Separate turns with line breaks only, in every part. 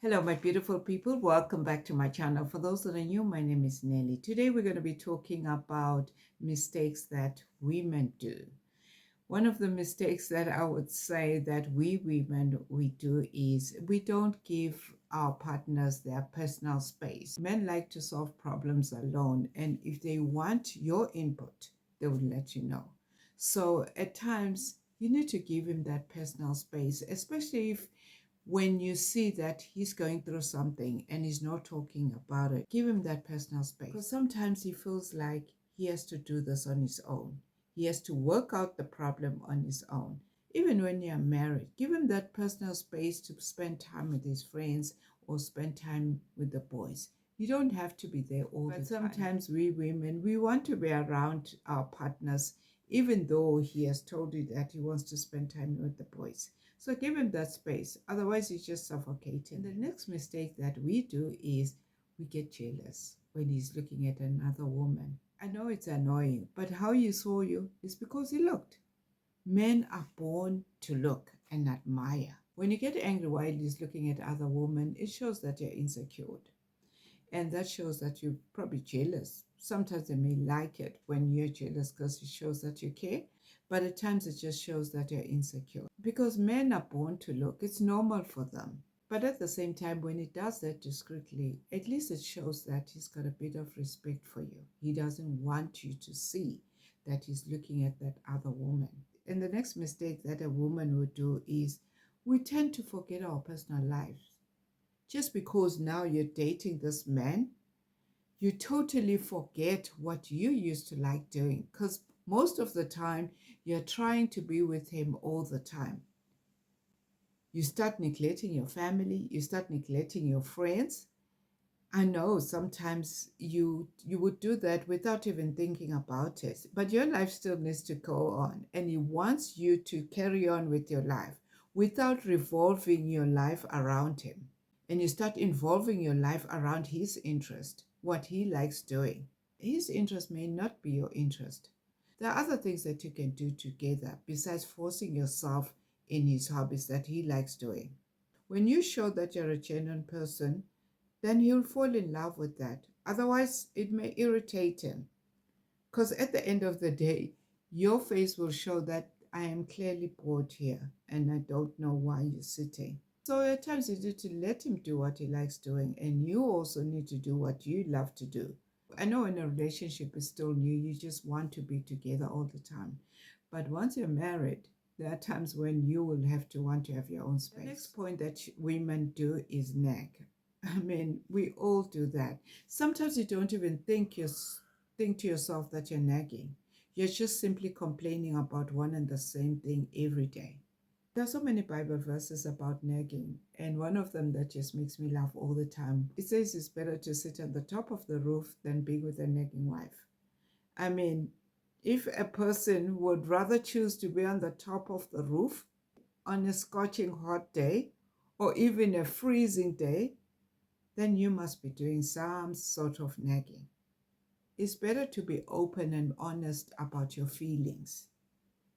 Hello, my beautiful people. Welcome back to my channel. For those that are new, my name is Nelly. Today, we're going to be talking about mistakes that women do. One of the mistakes that I would say that we do is we don't give our partners their personal space. Men like to solve problems alone, and if they want your input, they will let you know. So at times, you need to give him that personal space, especially if when you see that he's going through something and he's not talking about it, give him that personal space. Because sometimes he feels like he has to do this on his own. He has to work out the problem on his own. Even when you're married, give him that personal space to spend time with his friends or spend time with the boys. You don't have to be there all the time. But sometimes we women, we want to be around our partners, even though he has told you that he wants to spend time with the boys. So give him that space. Otherwise, he's just suffocating. And the next mistake that we do is we get jealous when he's looking at another woman. I know it's annoying, but how you saw you is because he looked. Men are born to look and admire. When you get angry while he's looking at other women, it shows that you're insecure. And that shows that you're probably jealous. Sometimes they may like it when you're jealous because it shows that you care. But at times it just shows that you're insecure. Because men are born to look. It's normal for them. But at the same time, when he does that discreetly, at least it shows that he's got a bit of respect for you. He doesn't want you to see that he's looking at that other woman. And the next mistake that a woman would do is we tend to forget our personal lives. Just because now you're dating this man, you totally forget what you used to like doing, because most of the time you're trying to be with him all the time. You start neglecting your family, you start neglecting your friends. I know sometimes you would do that without even thinking about it, but your life still needs to go on, and he wants you to carry on with your life without revolving your life around him. And you start involving your life around his interest, what he likes doing. His interest may not be your interest. There are other things that you can do together besides forcing yourself in his hobbies that he likes doing. When you show that you're a genuine person, then he'll fall in love with that. Otherwise, it may irritate him. Because at the end of the day, your face will show that I am clearly bored here and I don't know why you're sitting. So at times you need to let him do what he likes doing, and you also need to do what you love to do. I know when a relationship is still new, you just want to be together all the time. But once you're married, there are times when you will have to want to have your own space. The next point that women do is nag. I mean, we all do that. Sometimes you don't even think to yourself that you're nagging. You're just simply complaining about one and the same thing every day. There are so many Bible verses about nagging, and one of them that just makes me laugh all the time. It says it's better to sit on the top of the roof than be with a nagging wife. I mean, if a person would rather choose to be on the top of the roof on a scorching hot day or even a freezing day, then you must be doing some sort of nagging. It's better to be open and honest about your feelings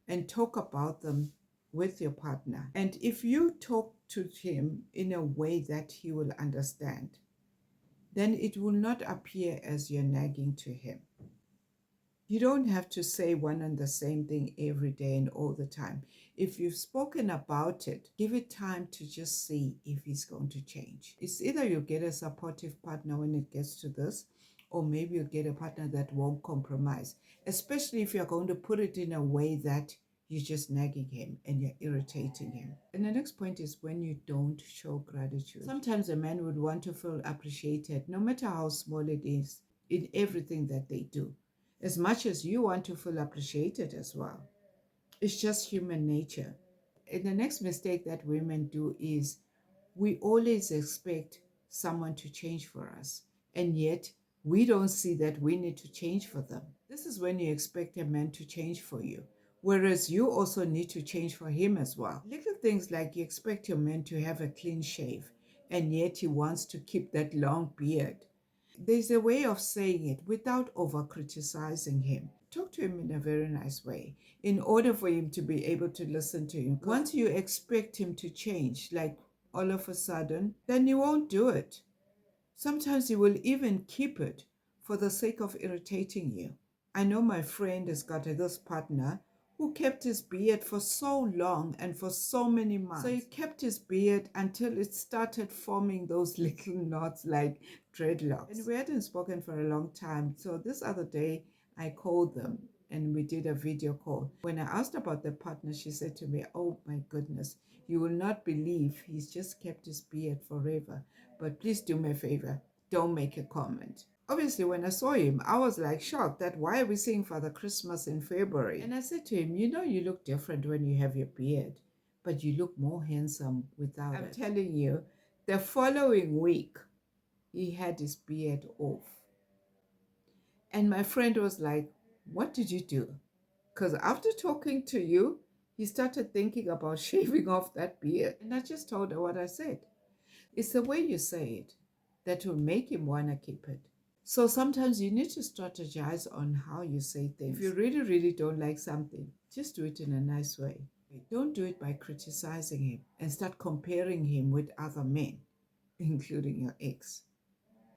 and talk about them with your partner. And if you talk to him in a way that he will understand, then it will not appear as you're nagging to him. You don't have to say one and the same thing every day and all the time. If you've spoken about it, give it time to just see if he's going to change. It's either you get a supportive partner when it gets to this, or maybe you get a partner that won't compromise, especially if you're going to put it in a way that you're just nagging him and you're irritating him. And the next point is when you don't show gratitude. Sometimes a man would want to feel appreciated, no matter how small it is, in everything that they do, as much as you want to feel appreciated as well. It's just human nature. And the next mistake that women do is we always expect someone to change for us, and yet we don't see that we need to change for them. This is when you expect a man to change for you, whereas you also need to change for him as well. Little things like you expect your man to have a clean shave, and yet he wants to keep that long beard. There's a way of saying it without over criticizing him. Talk to him in a very nice way in order for him to be able to listen to you. Once you expect him to change, like all of a sudden, then you won't do it. Sometimes you will even keep it for the sake of irritating you. I know my friend has got this partner who kept his beard for so long and for so many months. So he kept his beard until it started forming those little knots like dreadlocks. And we hadn't spoken for a long time. So this other day, I called them and we did a video call. When I asked about the partner, she said to me, "Oh my goodness, you will not believe he's just kept his beard forever. But please do me a favor, don't make a comment." Obviously, when I saw him, I was like shocked that why are we seeing Father Christmas in February? And I said to him, "You know, you look different when you have your beard, but you look more handsome without it." I'm telling you, the following week, he had his beard off. And my friend was like, "What did you do?" Because after talking to you, he started thinking about shaving off that beard. And I just told her what I said. It's the way you say it that will make him want to keep it. So sometimes you need to strategize on how you say things. If you really, really don't like something, just do it in a nice way. Don't do it by criticizing him and start comparing him with other men, including your ex.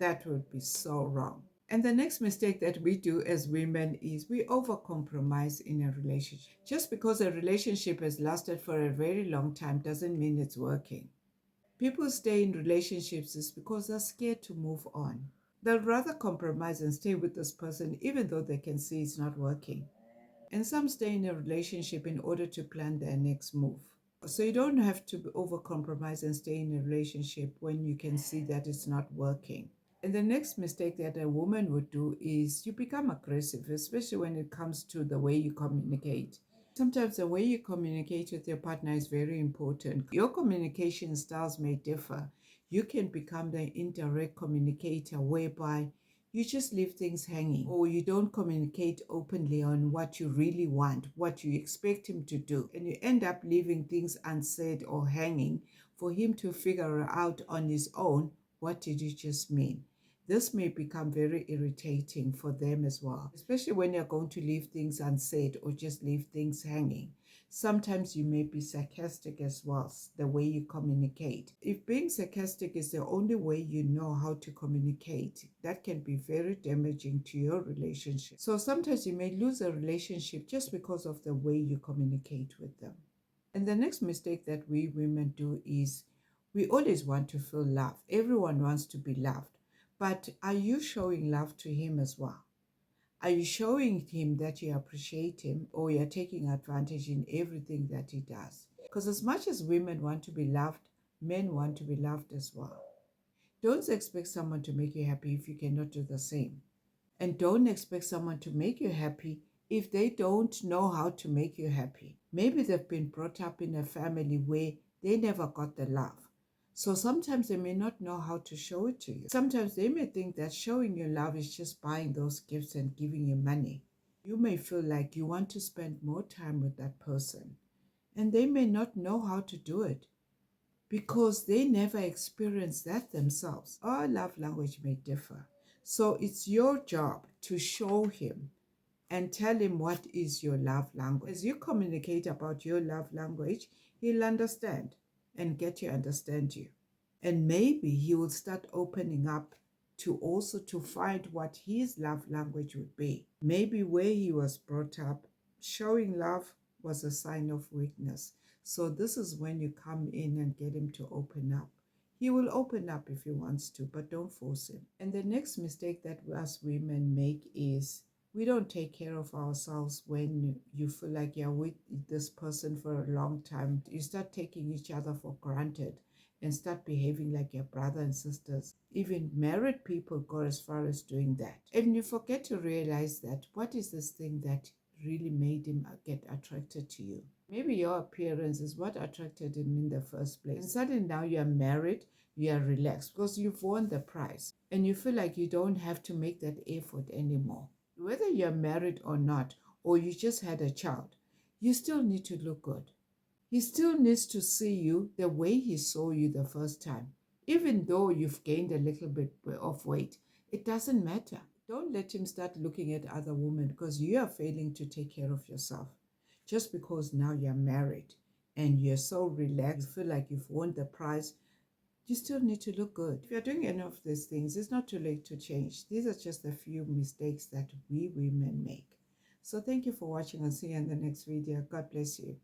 That would be so wrong. And the next mistake that we do as women is we overcompromise in a relationship. Just because a relationship has lasted for a very long time doesn't mean it's working. People stay in relationships is because they're scared to move on. They'll rather compromise and stay with this person even though they can see it's not working. And some stay in a relationship in order to plan their next move. So you don't have to overcompromise and stay in a relationship when you can see that it's not working. And the next mistake that a woman would do is you become aggressive, especially when it comes to the way you communicate. Sometimes the way you communicate with your partner is very important. Your communication styles may differ. You can become the indirect communicator whereby you just leave things hanging, or you don't communicate openly on what you really want, what you expect him to do, and you end up leaving things unsaid or hanging for him to figure out on his own, what did you just mean? This may become very irritating for them as well, especially when you're going to leave things unsaid or just leave things hanging. Sometimes you may be sarcastic as well, the way you communicate. If being sarcastic is the only way you know how to communicate, that can be very damaging to your relationship. So sometimes you may lose a relationship just because of the way you communicate with them. And the next mistake that we women do is we always want to feel loved. Everyone wants to be loved. But are you showing love to him as well? Are you showing him that you appreciate him, or you're taking advantage in everything that he does? Because as much as women want to be loved, men want to be loved as well. Don't expect someone to make you happy if you cannot do the same. And don't expect someone to make you happy if they don't know how to make you happy. Maybe they've been brought up in a family where they never got the love. So sometimes they may not know how to show it to you. Sometimes they may think that showing you love is just buying those gifts and giving you money. You may feel like you want to spend more time with that person, and they may not know how to do it because they never experienced that themselves. Our love language may differ. So it's your job to show him and tell him what is your love language. As you communicate about your love language, he'll understand and get to understand you. And maybe he will start opening up to also to find what his love language would be. Maybe where he was brought up, showing love was a sign of weakness. So this is when you come in and get him to open up. He will open up if he wants to, but don't force him. And the next mistake that us women make is we don't take care of ourselves when you feel like you're with this person for a long time. You start taking each other for granted and start behaving like your brother and sisters. Even married people go as far as doing that. And you forget to realize that what is this thing that really made him get attracted to you? Maybe your appearance is what attracted him in the first place. And suddenly now you're married, you are relaxed because you've won the prize. And you feel like you don't have to make that effort anymore. Whether you're married or not, or you just had a child, you still need to look good. He still needs to see you the way he saw you the first time. Even though you've gained a little bit of weight, it doesn't matter. Don't let him start looking at other women because you are failing to take care of yourself. Just because now you're married and you're so relaxed, you feel like you've won the prize, you still need to look good. If you're doing any of these things, it's not too late to change. These are just a few mistakes that we women make. So thank you for watching, and see you in the next video. God bless you.